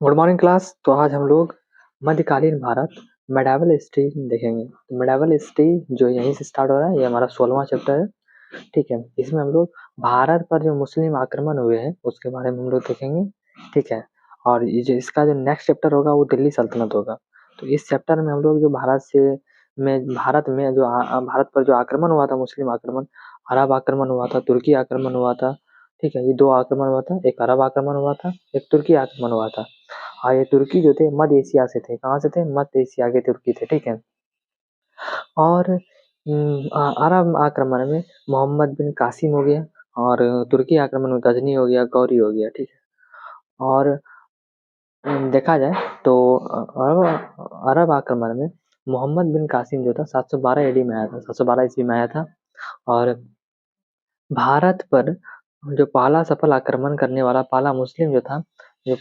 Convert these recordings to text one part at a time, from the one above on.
Good morning class. तो आज हम लोग मध्यकालीन भारत मेडावल हिस्ट्री देखेंगे। तो मेडावल हिस्ट्री जो यहीं से स्टार्ट हो रहा है, ये हमारा 16वां चैप्टर है। ठीक है, इसमें हम लोग भारत पर जो मुस्लिम आक्रमण हुए हैं उसके बारे में हम लोग देखेंगे। ठीक है, और ये जो इसका जो नेक्स्ट चैप्टर होगा वो दिल्ली सल्तनत होगा। तो इस चैप्टर में हम लोग जो भारत में जो भारत पर जो आक्रमण हुआ था, मुस्लिम आक्रमण, अरब आक्रमण हुआ था, तुर्की आक्रमण हुआ था। ठीक है, ये दो आक्रमण हुआ था, एक अरब आक्रमण हुआ था, एक तुर्की आक्रमण हुआ था। हाँ, ये तुर्की जो थे मध्य एशिया से थे। कहाँ से थे? मध्य एशिया के तुर्की थे। ठीक है, और अरब आक्रमण में मोहम्मद बिन कासिम हो गया, और तुर्की आक्रमण में गजनी हो गया, गौरी हो गया। ठीक है, और देखा जाए तो अरब आक्रमण में मोहम्मद बिन कासिम जो था 712 एडी में आया था, 712 ईस्वी में आया था। और भारत पर जो पहला सफल आक्रमण करने वाला पहला मुस्लिम जो था, जो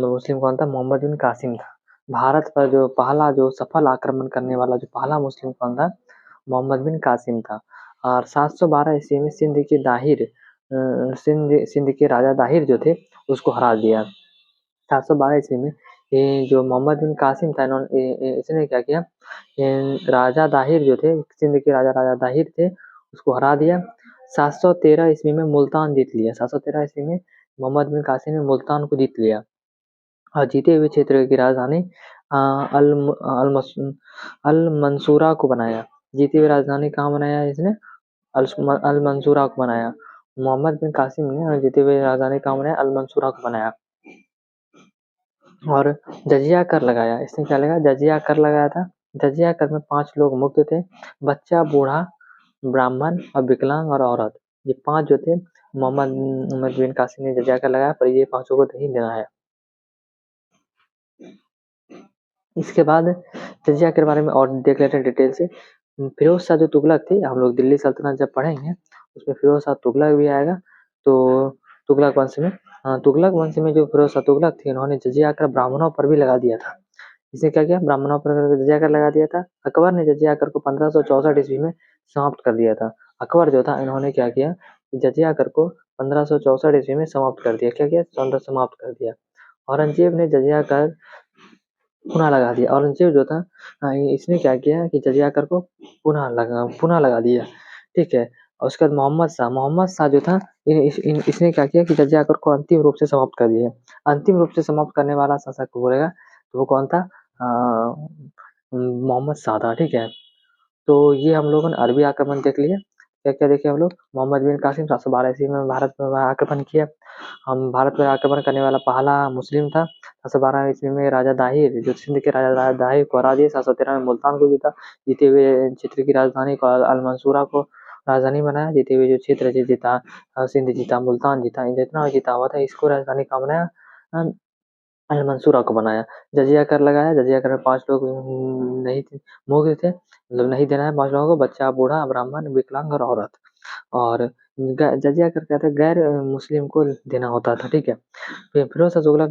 मुस्लिम कौन था? मोहम्मद बिन कासिम था। भारत पर जो पहला जो सफल आक्रमण करने वाला जो पहला मुस्लिम कौन था? मोहम्मद बिन कासिम था। और 712 ईस्वी में सिंध के राजा दाहिर जो थे उसको हरा दिया। 712 ईस्वी में ये जो मोहम्मद बिन कासिम था, इसने क्या किया? राजा दाहिर जो थे, सिंध के राजा दाहिर थे, उसको हरा दिया। 713 ईस्वी में मुल्तान जीत लिया। 713 ईस्वी में मोहम्मद बिन कासिम ने मुल्तान को जीत लिया और जीते हुए क्षेत्र की राजधानी अल अल मंसूरा को बनाया। जीती हुई राजधानी कहाँ बनाया इसने? अल मंसूरा को बनाया। मोहम्मद बिन कासिम ने जीते हुए राजधानी कहाँ बनाया? अल मंसूरा को बनाया। और जजिया कर लगाया। इसने क्या लगाया? जजिया कर लगाया था। जजिया कर में 5 लोग मुक्त थे: बच्चा, बूढ़ा, ब्राह्मण और विकलांग और औरत। ये 5 जो थे, मोहम्मद बिन कासिम ने जजिया कर लगाया, पर ये 5 को नहीं देना है। इसके बाद जजिया के बारे में और देख लेते हैं डिटेल से। फिरोज शाह जो तुगलक थे, हम लोग दिल्ली सल्तनत जब पढ़ेंगे उसमें फिरोज शाह तुगलक भी आएगा। तो तुगलक वंश में तुगलक वंश में जो फिरोज शाह तुगलक थे, इन्होंने जजिया कर ब्राह्मणों पर भी लगा दिया था। इसने क्या किया? ब्राह्मणों पर जजिया कर लगा दिया था। अकबर ने जजिया कर को 1564 ईस्वी में समाप्त कर दिया था। अकबर जो था, इन्होंने क्या किया? जजिया कर को 1564 ईस्वी में समाप्त कर दिया। क्या किया? समाप्त कर दिया। औरंगजेब ने जजिया कर पुनः लगा दिया। औरंगजेब जो था, इसने क्या किया कि जजिया कर को पुनः लगा दिया। ठीक है, और उसके बाद मोहम्मद शाह जो था, इसने क्या किया कि जजिया कर को अंतिम रूप से समाप्त कर दिया। अंतिम रूप से समाप्त करने वाला शासक बोलेगा तो वो कौन था? मोहम्मद शाह था। ठीक है, तो ये हम लोगों ने अरबी आक्रमण देख लिया। क्या क्या देखे हम लोग? मोहम्मद बिन कासिम 712 ईस्वी में भारत पर आक्रमण किया। हम भारत पर आक्रमण करने वाला पहला मुस्लिम था। 712 ईस्वी में राजा दाहिर, जो सिंध के राजा दाहिर को हरा दिया। 713 में मुल्तान को जीता। जीते हुए क्षेत्र की राजधानी को अल मंसूरा को राजधानी बनाया। जीते हुए जो क्षेत्र जीता, सिंध जीता, मुल्तान जीता, जितना जीता हुआ था इसको राजधानी कहाँ बनाया? मंसूरा को बनाया। जजिया कर लगाया। जजिया कर में 5 लोग नहीं थे, मुग्ध थे, मतलब नहीं देना है 5 लोगों को: बच्चा, बूढ़ा, ब्राह्मण, विकलांग और औरत। और जजिया कर क्या था? गैर मुस्लिम को देना होता था। ठीक है, फिर फिरोज शाह तुगलक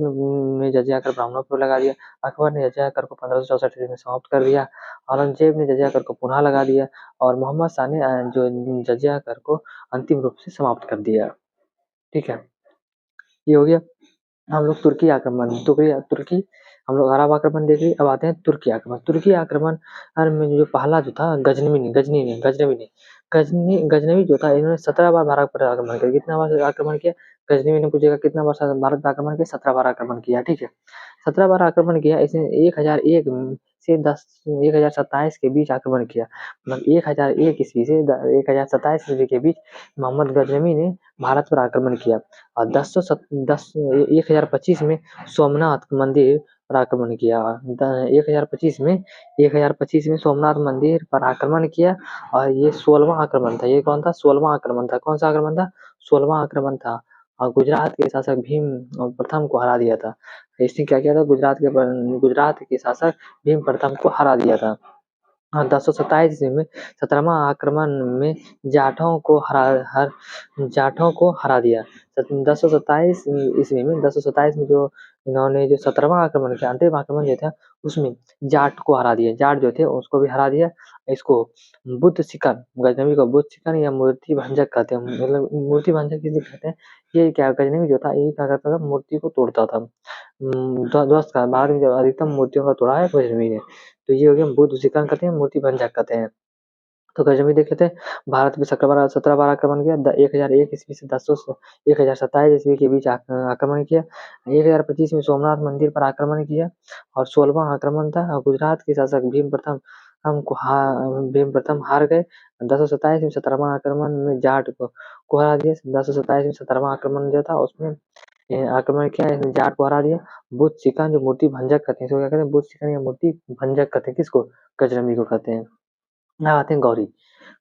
ने जजिया कर ब्राह्मणों पर लगा दिया। अकबर ने जजिया कर को 1564 ईस्वी में समाप्त कर दिया। औरंगजेब ने जजिया कर को पुनः लगा दिया, और मोहम्मद शाह ने जो जजिया कर को अंतिम रूप से समाप्त कर दिया। ठीक है, ये हो गया। हम लोग तुर्की हम लोग अरब आक्रमण देख लिए। अब आते हैं तुर्की आक्रमण। तुर्की आक्रमण में जो पहला जो था, गजनवी जो था, इन्होंने 17 बार भारत पर आक्रमण किया। कितना बार आक्रमण किया? गजनवी ने पूछेगा कितना बार भारत पर आक्रमण किया? 17 बार आक्रमण किया। ठीक है, 17 बार आक्रमण किया। इसने 1001 से 1027 के बीच आक्रमण किया। मतलब 1001 ईस्वी से 1027 ईस्वी के बीच मोहम्मद गजनवी ने भारत पर आक्रमण किया। और 1025 में सोमनाथ मंदिर पर आक्रमण किया। 1025 में सोमनाथ मंदिर पर आक्रमण किया। और ये 16वां आक्रमण था। ये कौन था? 16वां आक्रमण था। कौन सा आक्रमण था? 16वां आक्रमण था। और गुजरात के शासक भीम प्रथम को हरा दिया था। इसने क्या किया था? गुजरात के शासक भीम प्रथम को हरा दिया था। 1027 ईस्वी में 17वां आक्रमण में जाटों को हरा दिया। 1027 ईस्वी में जो इन्होंने जो 17वां आक्रमण किया, अंतिम आक्रमण जो था उसमें जाट को हरा दिया, जाट जो थे उसको भी हरा दिया। इसको बुद्ध शिकन, गजनवी को बुद्ध शिकन या मूर्ति भंजक कहते हैं, मतलब मूर्ति भंजक किसे कहते हैं, ये क्या गजनवी जो था ये क्या करता था, मूर्ति को तोड़ता था। ध्वस्त का बाद में जो अधिकतम मूर्तियों का तोड़ा है गजनवी ने, तो ये हो गया बुद्ध शिकन कहते हैं, मूर्ति भंजक कहते हैं। तो गजनवी देख लेते हैं, भारत में 17 बार आक्रमण किया, 1001 ईस्वी से 1027 ईस्वी के बीच आक्रमण किया। 1025 में सोमनाथ मंदिर पर आक्रमण किया और 16वां आक्रमण था। और गुजरात के शासक भीम प्रथम हार गए। 1027 में 17वां आक्रमण में जाट को हरा दिया। 1027 में 17वां आक्रमण जो था उसमें आक्रमण किया, इसने जाट को हरा दिया। बुद्ध शिकन जो मूर्ति भंजक कहते हैं, इसको क्या कहते हैं, बुद्ध शिकन या मूर्ति भंजक कहते हैं, किसको, गजनवी को कहते हैं। यहाँ आते हैं गौरी।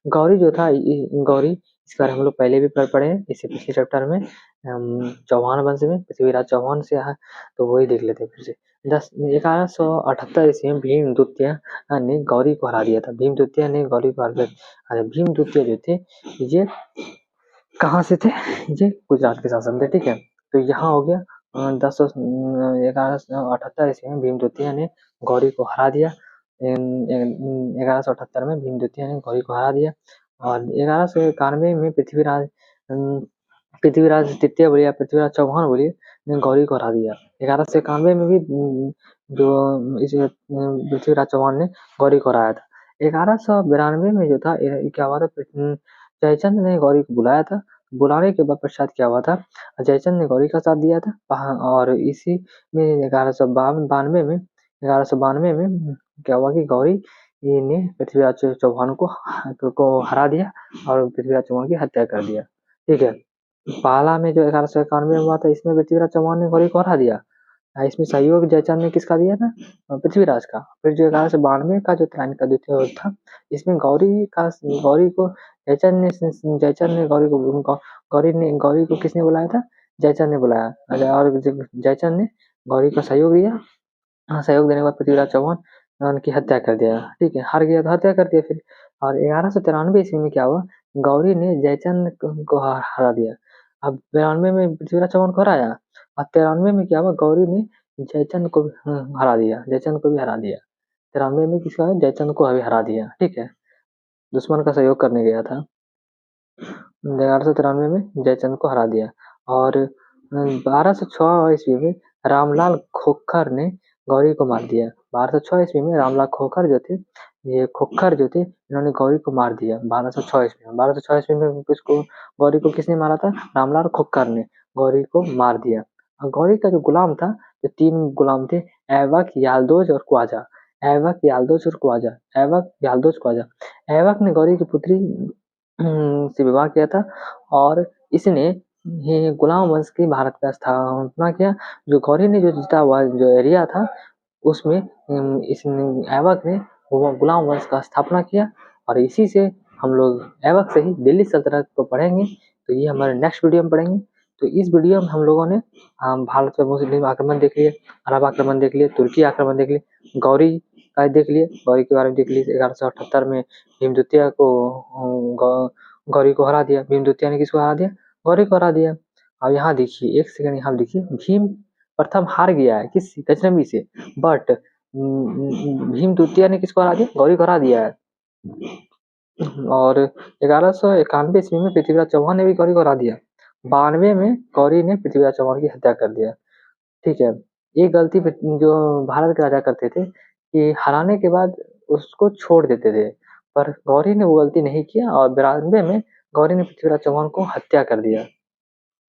गौरी जो था गौरी, इसके बारे में हम लोग पहले भी पढ़े हैं, इससे पिछले चैप्टर में चौहान वंश में पृथ्वीराज चौहान से है, तो वही देख लेते हैं फिर से। 1178 ईस्वी में भीम द्वितीय ने गौरी को हरा दिया था। भीम द्वितीय ने गौरी को हरा दिया। भीम द्वितीय जो थे ये कहाँ से थे, ये गुजरात के शासन थे, ठीक है। तो यहाँ हो गया 1178 ईस्वी में भीम द्वितीय ने गौरी को हरा दिया। 1178 में भीम द्वितीय ने गौरी को हरा दिया। और 1191 में पृथ्वीराज तृतीय बोलिए या पृथ्वीराज चौहान बोलिए ने गौरी को हरा दिया। 1191 में भी जो पृथ्वीराज चौहान ने गौरी को हराया था। 1192 में जो था क्या हुआ था, जयचंद ने गौरी को बुलाया था। बुलाने के बाद पश्चात क्या हुआ था, जयचंद ने गौरी का साथ दिया था। और इसी में 1192 में क्या हुआ कि गौरी ने पृथ्वीराज चौहान को हरा दिया और पृथ्वीराज चौहान की हत्या कर दिया, ठीक है। पाला में जो 1191 में हुआ था, इसमें पृथ्वीराज चौहान ने गौरी को हरा दिया। इसमें सहयोग जयचंद ने किसका दिया था, पृथ्वीराज का। फिर जो 1192 का जो था इनका द्वितीय युद्ध था, इसमें गौरी को जयचंद ने गौरी को किसने बुलाया था, जयचंद ने बुलाया। और जयचंद ने गौरी को सहयोग दिया। सहयोग देने के बाद पृथ्वीराज चौहान उनकी हत्या कर दिया, ठीक है। हार गया तो हत्या कर दिया फिर। और 1193 ईस्वी में क्या हुआ, गौरी ने जयचंद को हरा दिया। अब 92 में पृथ्वीराज चौहान को हराया और 93 में क्या हुआ, गौरी ने जयचंद को भी हरा दिया, जयचंद को भी हरा दिया। 93 में किसका, जयचंद को अभी हरा दिया, ठीक है। दुश्मन का सहयोग करने गया था। 1193 में जयचंद को हरा दिया। और 1206 ईस्वी में रामलाल खोखर ने गौरी को मार दिया। 1206 ईस्वी में रामलाल खोखर जो थे, इन्होंने गौरी को मार दिया 1206 ईस्वी में। 1206 ईस्वी में किसको, गौरी को किसने मारा था, रामलाल खोखर ने गौरी को मार दिया। और गौरी का जो गुलाम था, जो 3 गुलाम थे, ऐबक, याल्दोज और ख्वाजा। ऐबक, याल्दोज और ख्वाजा। ऐबक, याल्दोज, ख्वाजा। ऐबक ने गौरी की पुत्री से विवाह किया था और इसने ये गुलाम वंश की भारत का स्थापना किया। जो गौरी ने जो जीता हुआ जो एरिया था उसमें इसने ऐबक ने गुलाम वंश का स्थापना किया। और इसी से हम लोग ऐबक से ही दिल्ली सल्तनत को पढ़ेंगे। तो ये हमारे नेक्स्ट वीडियो में पढ़ेंगे। तो इस वीडियो में हम लोगों ने भारत पर मुस्लिम आक्रमण देख लिए, अरब आक्रमण देख लिए, तुर्की आक्रमण देख लिए, गौरी का देख लिए, गौरी के बारे में देख लिए। 1178 में भीम द्वितीय को गौरी को हरा दिया। भीम द्वितीय ने किसको हरा दिया, गौरी को हरा दिया। अब यहाँ देखिए, एक सेकंड यहाँ देखिए, भीम प्रथम हार गया है किस, गजनवी से, बट भीम द्वितीय ने किसको हरा दिया, गौरी को हरा दिया है। और 1191 ईस्वी में पृथ्वीराज चौहान ने भी गौरी को हरा दिया। 92 में गौरी ने पृथ्वीराज चौहान की हत्या कर दिया, ठीक है। ये गलती जो भारत के राजा करते थे कि हराने के बाद उसको छोड़ देते थे, पर गौरी ने वो गलती नहीं किया। और 92 में गौरी ने पृथ्वीराज चौहान को हत्या कर दिया।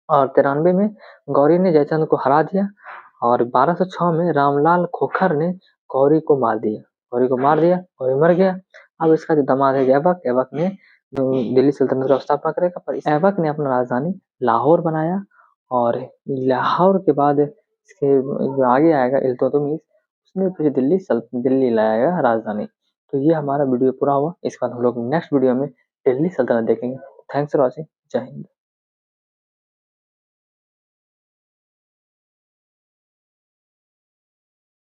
और 93 में गौरी ने जयचंद को हरा दिया। और 1206 में रामलाल खोखर ने गौरी को मार दिया। गौरी मर गया। अब इसका जो दामाद है ऐबक, ऐबक ने दिल्ली सल्तनत का स्थापना करेगा। पर ऐबक ने अपना राजधानी लाहौर बनाया। और लाहौर के बाद इसके जो आगे आएगा इल्तुतमिश, उसने फिर दिल्ली लाया राजधानी। तो ये हमारा वीडियो पूरा हुआ। इसके बाद हम लोग नेक्स्ट वीडियो में दिल्ली सल्तनत देखेंगे। Thanks for watching. जय हिंद।